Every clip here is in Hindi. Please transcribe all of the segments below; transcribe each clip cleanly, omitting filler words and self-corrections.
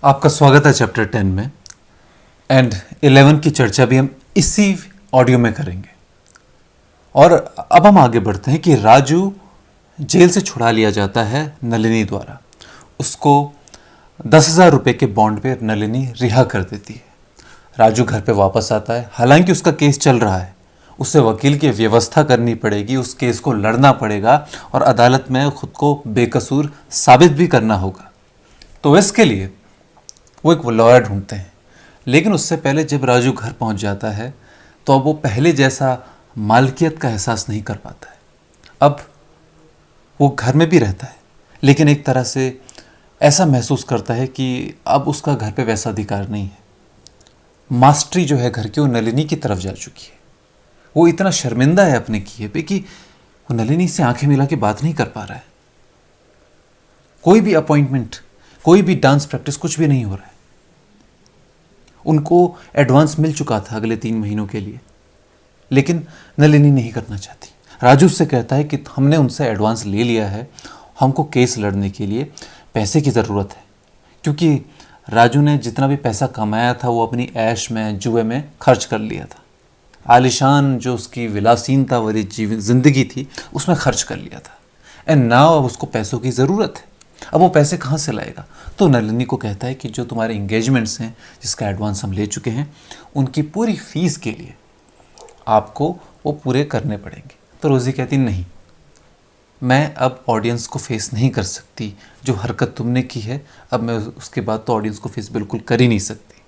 आपका स्वागत है चैप्टर 10 में एंड 11 की चर्चा भी हम इसी ऑडियो में करेंगे। और अब हम आगे बढ़ते हैं कि राजू जेल से छुड़ा लिया जाता है नलिनी द्वारा। उसको 10,000 रुपये के बॉन्ड पे नलिनी रिहा कर देती है। राजू घर पे वापस आता है। हालांकि उसका केस चल रहा है, उसे वकील की व्यवस्था करनी पड़ेगी, उस केस को लड़ना पड़ेगा और अदालत में खुद को बेकसूर साबित भी करना होगा। तो इसके लिए वो एक लॉयर ढूंढते हैं। लेकिन उससे पहले जब राजू घर पहुंच जाता है तो अब वो पहले जैसा मालकियत का एहसास नहीं कर पाता है। अब वो घर में भी रहता है लेकिन एक तरह से ऐसा महसूस करता है कि अब उसका घर पे वैसा अधिकार नहीं है। मास्टरी जो है घर की वो नलिनी की तरफ जा चुकी है। वो इतना शर्मिंदा है अपने किए पे कि वो नलिनी से आंखें मिला के बात नहीं कर पा रहा है। कोई भी अपॉइंटमेंट, कोई भी डांस प्रैक्टिस, कुछ भी नहीं हो रहा है। उनको एडवांस मिल चुका था अगले 3 महीनों के लिए, लेकिन नलिनी नहीं करना चाहती। राजू से कहता है कि हमने उनसे एडवांस ले लिया है, हमको केस लड़ने के लिए पैसे की ज़रूरत है। क्योंकि राजू ने जितना भी पैसा कमाया था वो अपनी ऐश में, जुए में खर्च कर लिया था। आलिशान जो उसकी विलासीनता वाली ज़िंदगी थी उसमें खर्च कर लिया था। एंड नाउ अब उसको पैसों की ज़रूरत है। अब वो पैसे कहाँ से लाएगा? तो नलिनी को कहता है कि जो तुम्हारे इंगेजमेंट्स हैं, जिसका एडवांस हम ले चुके हैं, उनकी पूरी फीस के लिए आपको वो पूरे करने पड़ेंगे। तो रोज़ी कहती नहीं, मैं अब ऑडियंस को फेस नहीं कर सकती। जो हरकत तुमने की है अब मैं उसके बाद तो ऑडियंस को फेस बिल्कुल कर ही नहीं सकती।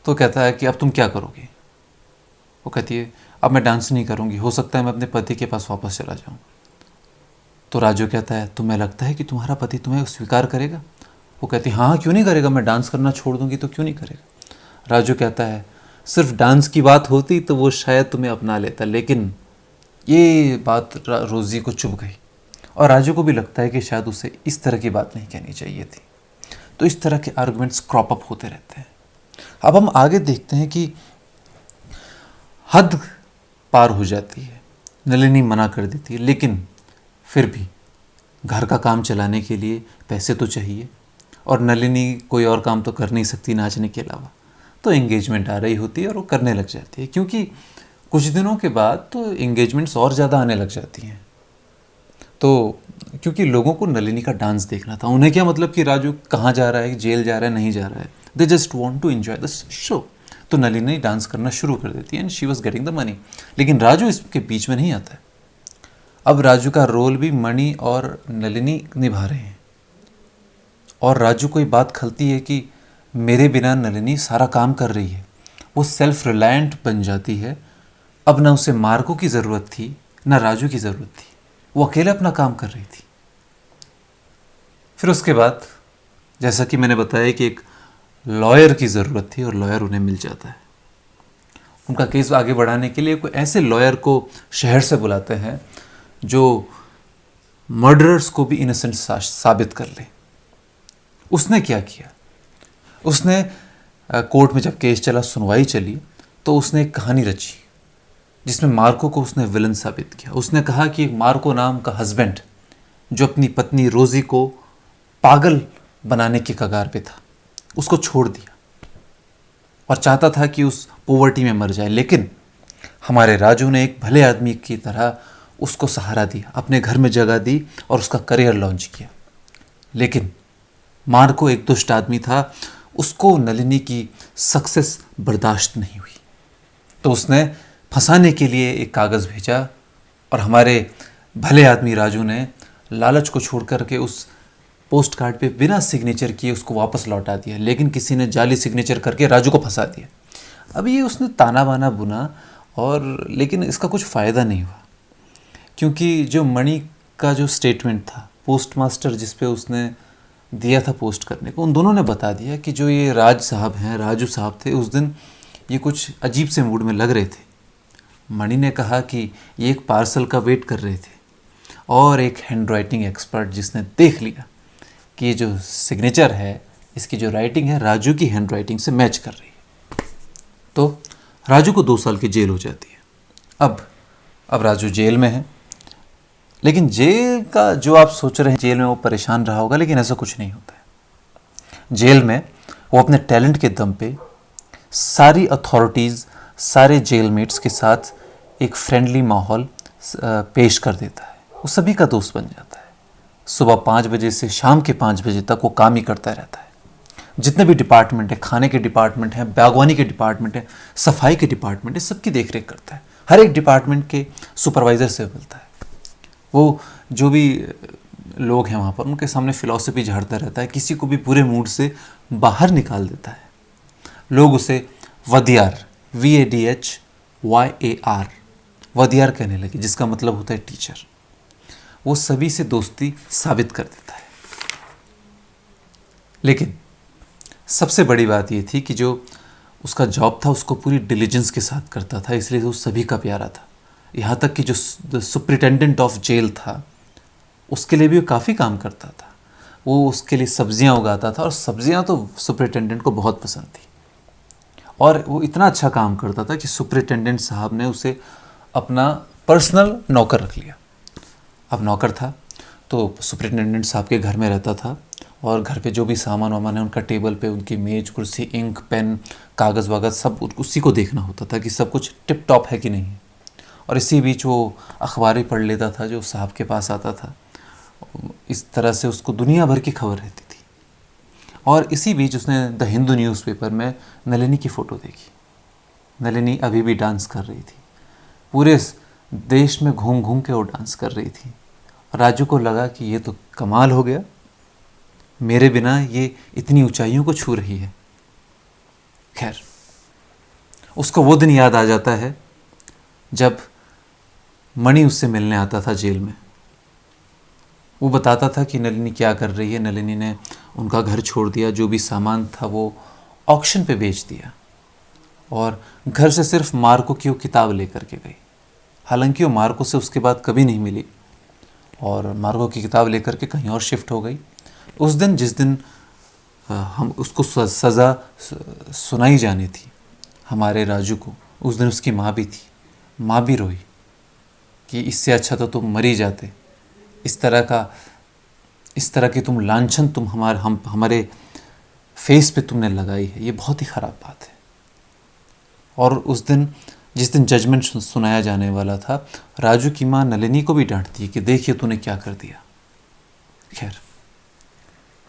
तो कहता है कि अब तुम क्या करोगे? वो कहती है अब मैं डांस नहीं करूँगी, हो सकता है मैं अपने पति के पास वापस चला जाऊँ। तो राजू कहता है तुम्हें लगता है कि तुम्हारा पति तुम्हें स्वीकार करेगा? वो कहती हाँ, क्यों नहीं करेगा, मैं डांस करना छोड़ दूंगी तो क्यों नहीं करेगा। राजू कहता है सिर्फ डांस की बात होती तो वो शायद तुम्हें अपना लेता, लेकिन ये बात रोज़ी को चुभ गई और राजू को भी लगता है कि शायद उसे इस तरह की बात नहीं कहनी चाहिए थी। तो इस तरह के आर्गुमेंट्स क्रॉप अप होते रहते हैं। अब हम आगे देखते हैं कि हद पार हो जाती है। नलिनी मना कर देती है, लेकिन फिर भी घर का काम चलाने के लिए पैसे तो चाहिए और नलिनी कोई और काम तो कर नहीं सकती नाचने के अलावा। तो एंगेजमेंट आ रही होती है और वो करने लग जाती है, क्योंकि कुछ दिनों के बाद तो एंगेजमेंट्स और ज़्यादा आने लग जाती हैं। तो क्योंकि लोगों को नलिनी का डांस देखना था, उन्हें क्या मतलब कि राजू कहाँ जा रहा है, जेल जा रहा है, नहीं जा रहा है। They just want to enjoy the show. तो नलिनी डांस करना शुरू कर देती है and she was getting the money. लेकिन राजू इसके बीच में नहीं आता है। अब राजू का रोल भी मणि और नलिनी निभा रहे हैं और राजू को ये बात खलती है कि मेरे बिना नलिनी सारा काम कर रही है। वो सेल्फ रिलायंट बन जाती है। अब ना उसे मार्को की ज़रूरत थी ना राजू की ज़रूरत थी, वो अकेले अपना काम कर रही थी। फिर उसके बाद जैसा कि मैंने बताया कि एक लॉयर की ज़रूरत थी और लॉयर उन्हें मिल जाता है। उनका केस आगे बढ़ाने के लिए कोई ऐसे लॉयर को शहर से बुलाते हैं जो मर्डरर्स को भी इनोसेंट साबित कर ले। उसने क्या किया? उसने कोर्ट में जब केस चला, सुनवाई चली, तो उसने एक कहानी रची जिसमें मार्को को उसने विलन साबित किया। उसने कहा कि एक मार्को नाम का हस्बैंड जो अपनी पत्नी रोज़ी को पागल बनाने के कगार पे था, उसको छोड़ दिया और चाहता था कि उस पोवर्टी में मर जाए। लेकिन हमारे राजू ने एक भले आदमी की तरह उसको सहारा दिया, अपने घर में जगह दी और उसका करियर लॉन्च किया। लेकिन मार्को एक दुष्ट आदमी था, उसको नलिनी की सक्सेस बर्दाश्त नहीं हुई। तो उसने फंसाने के लिए एक कागज़ भेजा और हमारे भले आदमी राजू ने लालच को छोड़ करके उस पोस्ट कार्ड पे बिना सिग्नेचर किए उसको वापस लौटा दिया। लेकिन किसी ने जाली सिग्नेचर करके राजू को फंसा दिया। अब ये उसने ताना बाना बुना और लेकिन इसका कुछ फ़ायदा नहीं हुआ, क्योंकि जो मणि का जो स्टेटमेंट था, पोस्टमास्टर जिस पे उसने दिया था पोस्ट करने को, उन दोनों ने बता दिया कि जो ये राजू साहब थे, उस दिन ये कुछ अजीब से मूड में लग रहे थे। मणि ने कहा कि ये एक पार्सल का वेट कर रहे थे और एक हैंड राइटिंग एक्सपर्ट जिसने देख लिया कि ये जो सिग्नेचर है, इसकी जो राइटिंग है राजू की हैंड राइटिंग से मैच कर रही है। तो राजू को 2 साल की जेल हो जाती है। अब राजू जेल में है, लेकिन जेल का जो आप सोच रहे हैं जेल में वो परेशान रहा होगा, लेकिन ऐसा कुछ नहीं होता है। जेल में वो अपने टैलेंट के दम पे सारी अथॉरिटीज़, सारे जेलमेट्स के साथ एक फ्रेंडली माहौल पेश कर देता है। वो सभी का दोस्त बन जाता है। सुबह 5 बजे से शाम के 5 बजे तक वो काम ही करता रहता है। जितने भी डिपार्टमेंट है, खाने के डिपार्टमेंट हैं, बागवानी के डिपार्टमेंट है, सफाई के डिपार्टमेंट है, सबकी देख रेख करता है। हर एक डिपार्टमेंट के सुपरवाइज़र से मिलता है। वो जो भी लोग हैं वहाँ पर उनके सामने फ़िलॉसफी झाड़ता रहता है, किसी को भी पूरे मूड से बाहर निकाल देता है। लोग उसे वदियार, VADHYAR, वदियार कहने लगे, जिसका मतलब होता है टीचर। वो सभी से दोस्ती साबित कर देता है। लेकिन सबसे बड़ी बात ये थी कि जो उसका जॉब था उसको पूरी डिलीजेंस के साथ करता था, इसलिए वो सभी का प्यारा था। यहाँ तक कि जो सुपरिटेंडेंट ऑफ जेल था उसके लिए भी वो काफ़ी काम करता था। वो उसके लिए सब्जियाँ उगाता था और सब्जियाँ तो सुपरिटेंडेंट को बहुत पसंद थी। और वो इतना अच्छा काम करता था कि सुपरिटेंडेंट साहब ने उसे अपना पर्सनल नौकर रख लिया। अब नौकर था तो सुपरिटेंडेंट साहब के घर में रहता था और घर पे जो भी सामान वामान है उनका टेबल पे, उनकी मेज कुर्सी, इंक पेन, कागज़ वागज़ सब उसी को देखना होता था कि सब कुछ टिप टॉप है कि नहीं है। और इसी बीच वो अखबारें पढ़ लेता था जो साहब के पास आता था। इस तरह से उसको दुनिया भर की खबर रहती थी। और इसी बीच उसने द हिंदू न्यूज़पेपर में नलिनी की फ़ोटो देखी। नलिनी अभी भी डांस कर रही थी। पूरे देश में घूम घूम के वो डांस कर रही थी। राजू को लगा कि ये तो कमाल हो गया, मेरे बिना ये इतनी ऊंचाइयों को छू रही है। खैर, उसको वो दिन याद आ जाता है जब मणि उससे मिलने आता था जेल में। वो बताता था कि नलिनी क्या कर रही है। नलिनी ने उनका घर छोड़ दिया, जो भी सामान था वो ऑक्शन पे बेच दिया और घर से सिर्फ मार्को की वो किताब लेकर के गई। हालांकि वो मार्को से उसके बाद कभी नहीं मिली और मार्को की किताब लेकर के कहीं और शिफ्ट हो गई। उस दिन जिस दिन हम उसको सज़ा सुनाई जानी थी हमारे राजू को, उस दिन उसकी माँ भी थी। माँ भी रोई कि इससे अच्छा तो तुम मर ही जाते। इस तरह की तुम लांछन तुम हमारे फेस पे तुमने लगाई है, ये बहुत ही ख़राब बात है। और उस दिन जिस दिन जजमेंट सुनाया जाने वाला था, राजू की माँ नलिनी को भी डांटती है कि देखिए तूने क्या कर दिया। खैर,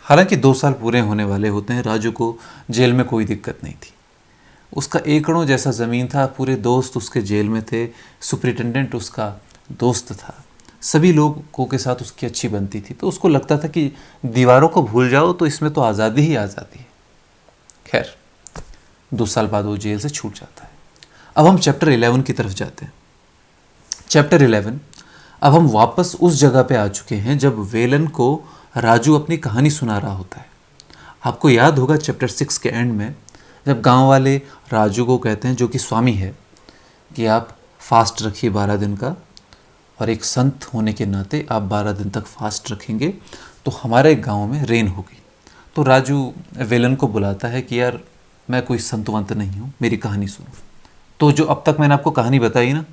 हालांकि 2 साल पूरे होने वाले होते हैं, राजू को जेल में कोई दिक्कत नहीं थी। उसका एकड़ों जैसा ज़मीन था, पूरे दोस्त उसके जेल में थे, सुपरिटेंडेंट उसका दोस्त था, सभी लोगों के साथ उसकी अच्छी बनती थी। तो उसको लगता था कि दीवारों को भूल जाओ तो इसमें तो आज़ादी ही आज़ादी है। खैर, 2 साल बाद वो जेल से छूट जाता है। अब हम चैप्टर 11 की तरफ जाते हैं। चैप्टर 11, अब हम वापस उस जगह पे आ चुके हैं जब वेलन को राजू अपनी कहानी सुना रहा होता है। आपको याद होगा चैप्टर 6 के एंड में जब गांव वाले राजू को कहते हैं, जो कि स्वामी है, कि आप फास्ट रखिए 12 दिन का और एक संत होने के नाते आप 12 दिन तक फास्ट रखेंगे तो हमारे गांव में रेन होगी। तो राजू वेलन को बुलाता है कि यार मैं कोई संतवंत नहीं हूँ, मेरी कहानी सुनो। तो जो अब तक मैंने आपको कहानी बताई ना,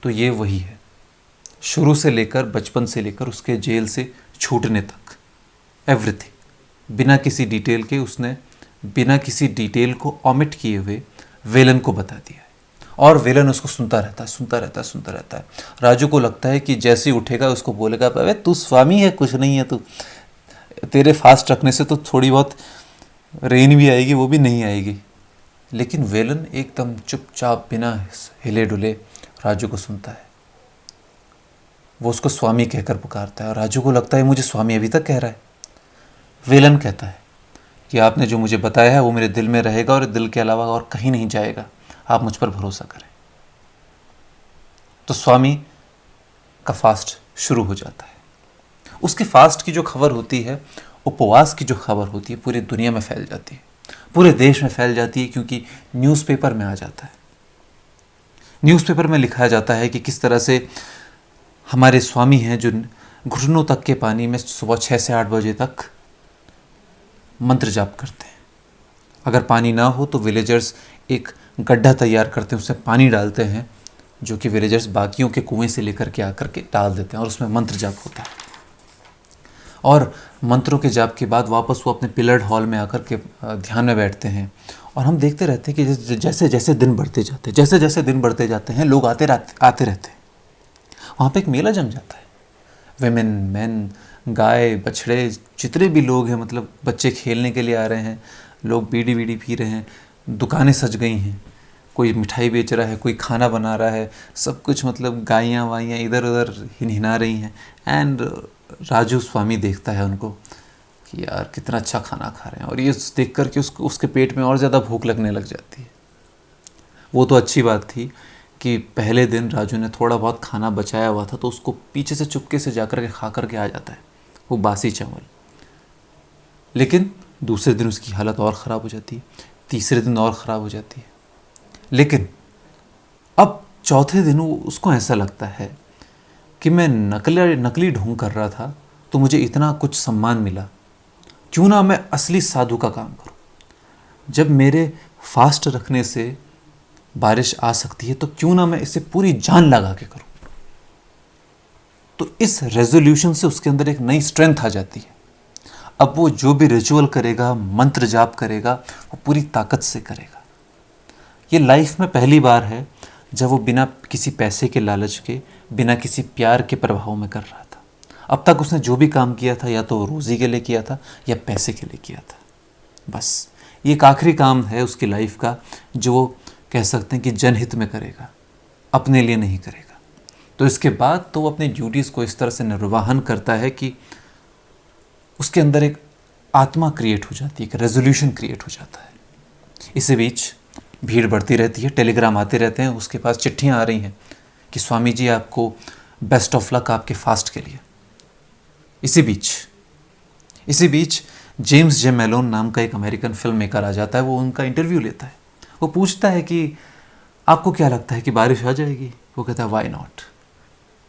तो ये वही है, शुरू से लेकर, बचपन से लेकर उसके जेल से छूटने तक, एवरीथिंग, बिना किसी डिटेल के उसने बिना किसी डिटेल को ऑमिट किए हुए वेलन को बता दिया है। और वेलन उसको सुनता रहता है। राजू को लगता है कि जैसे ही उठेगा उसको बोलेगा, अबे तू स्वामी है, कुछ नहीं है, तू तेरे फास्ट रखने से तो थोड़ी बहुत रेन भी आएगी, वो भी नहीं आएगी। लेकिन वेलन एकदम चुपचाप बिना हिले डुले राजू को सुनता है। वो उसको स्वामी कहकर पुकारता है और राजू को लगता है मुझे स्वामी अभी तक कह रहा है। वेलन कहता है कि आपने जो मुझे बताया है वो मेरे दिल में रहेगा और दिल के अलावा और कहीं नहीं जाएगा, आप मुझ पर भरोसा करें। तो स्वामी का फास्ट शुरू हो जाता है। उसके फास्ट की जो खबर होती है, उपवास की जो खबर होती है, पूरी दुनिया में फैल जाती है, पूरे देश में फैल जाती है, क्योंकि न्यूज़पेपर में आ जाता है। न्यूज़पेपर में लिखा जाता है कि किस तरह से हमारे स्वामी हैं जो घुटनों तक के पानी में सुबह 6 से 8 बजे तक मंत्र जाप करते हैं। अगर पानी ना हो तो विलेजर्स एक गड्ढा तैयार करते हैं, उसमें पानी डालते हैं, जो कि विलेजर्स बाकियों के कुएं से लेकर के आकर के डाल देते हैं और उसमें मंत्र जाप होता है। और मंत्रों के जाप के बाद वापस वो अपने पिलर्ड हॉल में आकर के ध्यान में बैठते हैं। और हम देखते रहते हैं कि जैसे जैसे दिन बढ़ते जाते हैं, जैसे जैसे दिन बढ़ते जाते हैं, लोग आते रहते हैं। वहाँ पे एक मेला जम जाता है। विमेन, मैन, गाय, बछड़े, जितने भी लोग हैं, मतलब बच्चे खेलने के लिए आ रहे हैं, लोग बीड़ी बीड़ी पी रहे हैं, दुकानें सज गई हैं, कोई मिठाई बेच रहा है, कोई खाना बना रहा है, सब कुछ, मतलब गायें वाइयाँ इधर उधर हिनहिना रही हैं। एंड राजू स्वामी देखता है उनको कि यार कितना अच्छा खाना खा रहे हैं, और ये देख कर के उसके पेट में और ज़्यादा भूख लगने लग जाती है। वो तो अच्छी बात थी कि पहले दिन राजू ने थोड़ा बहुत खाना बचाया हुआ था, तो उसको पीछे से चुपके से जाकर के खा करके आ जाता है, वो बासी चावल। लेकिन दूसरे दिन उसकी हालत और ख़राब हो जाती है, तीसरे दिन और ख़राब हो जाती है। लेकिन अब चौथे दिन उसको ऐसा लगता है कि मैं नकली ढोंग कर रहा था, तो मुझे इतना कुछ सम्मान मिला, क्यों ना मैं असली साधु का काम करूं। जब मेरे फास्ट रखने से बारिश आ सकती है, तो क्यों ना मैं इसे पूरी जान लगा के करूं। तो इस रेजोल्यूशन से उसके अंदर एक नई स्ट्रेंथ आ जाती है। अब वो जो भी रिचुअल करेगा, मंत्र जाप करेगा, वो पूरी ताकत से करेगा। ये लाइफ में पहली बार है जब वो बिना किसी पैसे के लालच के, बिना किसी प्यार के प्रभाव में कर रहा था। अब तक उसने जो भी काम किया था, या तो रोज़ी के लिए किया था या पैसे के लिए किया था। बस ये एक आखिरी काम है उसकी लाइफ का, जो वो कह सकते हैं कि जनहित में करेगा, अपने लिए नहीं करेगा। तो इसके बाद तो वो अपनी ड्यूटीज़ को इस तरह से निर्वहन करता है कि उसके अंदर एक आत्मा क्रिएट हो जाती है, एक रेजोल्यूशन क्रिएट हो जाता है। इसी बीच भीड़ बढ़ती रहती है, टेलीग्राम आते रहते हैं, उसके पास चिट्ठियाँ आ रही हैं कि स्वामी जी आपको बेस्ट ऑफ लक आपके फास्ट के लिए। इसी बीच जेम्स जे मेलोन नाम का एक अमेरिकन फिल्म मेकर आ जाता है। वो उनका इंटरव्यू लेता है। वो पूछता है कि आपको क्या लगता है कि बारिश आ जाएगी? वो कहता है वाई नॉट।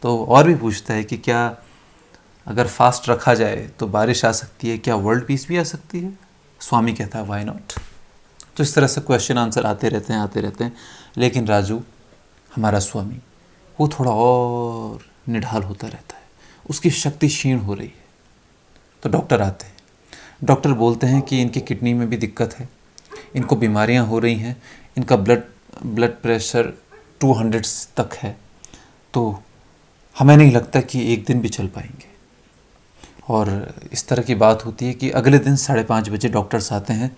तो और भी पूछता है कि क्या अगर फास्ट रखा जाए तो बारिश आ सकती है, क्या वर्ल्ड पीस भी आ सकती है? स्वामी कहता है वाई नॉट। तो इस तरह से क्वेश्चन आंसर आते रहते हैं। लेकिन राजू, हमारा स्वामी, वो थोड़ा और निढाल होता रहता है, उसकी शक्ति क्षीण हो रही है। तो डॉक्टर आते हैं। डॉक्टर बोलते हैं कि इनकी किडनी में भी दिक्कत है, इनको बीमारियां हो रही हैं, इनका ब्लड प्रेशर 200 तक है, तो हमें नहीं लगता कि एक दिन भी चल पाएंगे। और इस तरह की बात होती है कि अगले दिन 5:30 बजे डॉक्टर्स आते हैं।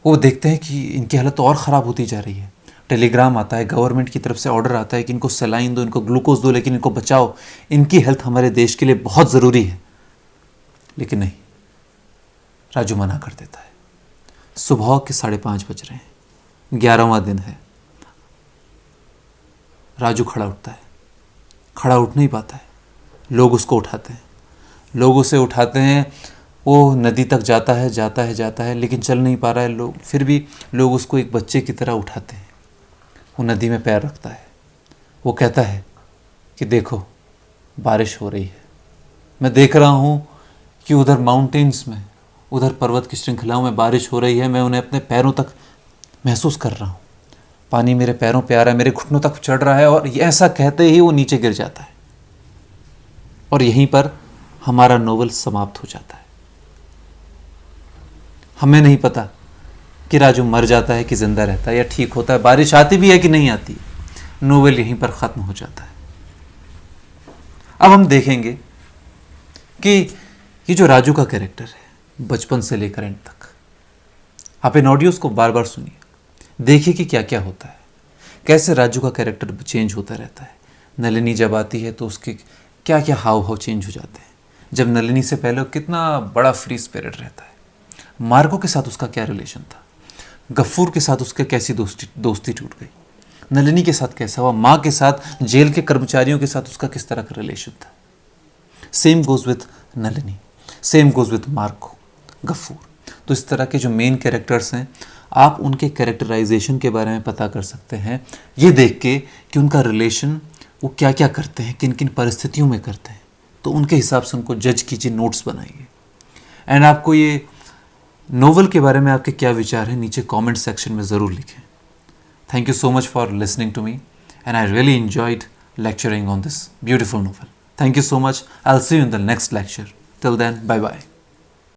वो देखते हैं कि इनकी हालत तो और ख़राब होती जा रही है। टेलीग्राम आता है, गवर्नमेंट की तरफ से ऑर्डर आता है कि इनको सलाइन दो, इनको ग्लूकोज दो, लेकिन इनको बचाओ, इनकी हेल्थ हमारे देश के लिए बहुत ज़रूरी है। लेकिन नहीं, राजू मना कर देता है। सुबह के 5:30 बज रहे हैं, 11वां दिन है। राजू खड़ा उठता है, खड़ा उठ नहीं पाता है। लोग उसको उठाते हैं, लोग उसे उठाते हैं। वो नदी तक जाता है, लेकिन चल नहीं पा रहा है। फिर भी लोग उसको एक बच्चे की तरह उठाते हैं। वो नदी में पैर रखता है। वो कहता है कि देखो, बारिश हो रही है, मैं देख रहा हूँ कि उधर माउंटेन्स में, उधर पर्वत की श्रृंखलाओं में बारिश हो रही है। मैं उन्हें अपने पैरों तक महसूस कर रहा हूँ, पानी मेरे पैरों पे आ रहा है, मेरे घुटनों तक चढ़ रहा है। और ऐसा कहते ही वो नीचे गिर जाता है, और यहीं पर हमारा नोवेल समाप्त हो जाता है। हमें नहीं पता कि राजू मर जाता है कि जिंदा रहता है या ठीक होता है, बारिश आती भी है कि नहीं आती। नोवेल यहीं पर ख़त्म हो जाता है। अब हम देखेंगे कि ये जो राजू का कैरेक्टर है, बचपन से लेकर एंड तक, आप इन ऑडियोज को बार बार सुनिए, देखिए कि क्या क्या होता है, कैसे राजू का कैरेक्टर चेंज होता रहता है। नलिनी जब आती है तो उसके क्या क्या हाव भाव चेंज हो जाते हैं। जब नलिनी से पहले कितना बड़ा फ्री स्पिरिट रहता है। मार्को के साथ उसका क्या रिलेशन था, गफ्फूर के साथ उसके कैसी दोस्ती टूट गई, नलिनी के साथ कैसा हुआ, माँ के साथ, जेल के कर्मचारियों के साथ उसका किस तरह का रिलेशन था। Same goes with Nalini, same goes with Marco, Gaffoor. तो इस तरह के जो मेन कैरेक्टर्स हैं, आप उनके कैरेक्टराइजेशन के बारे में पता कर सकते हैं ये देख के कि उनका रिलेशन वो क्या क्या करते हैं, किन किन परिस्थितियों में करते हैं। तो उनके हिसाब से उनको जज कीजिए, नोट्स बनाइए। एंड आपको ये नोवेल के बारे में आपके क्या विचार हैं, नीचे कमेंट सेक्शन में ज़रूर लिखें। Thank you so much for listening to me, and I really enjoyed lecturing on this beautiful novel. Thank you so much. I'll see you in the next lecture. Till then bye bye.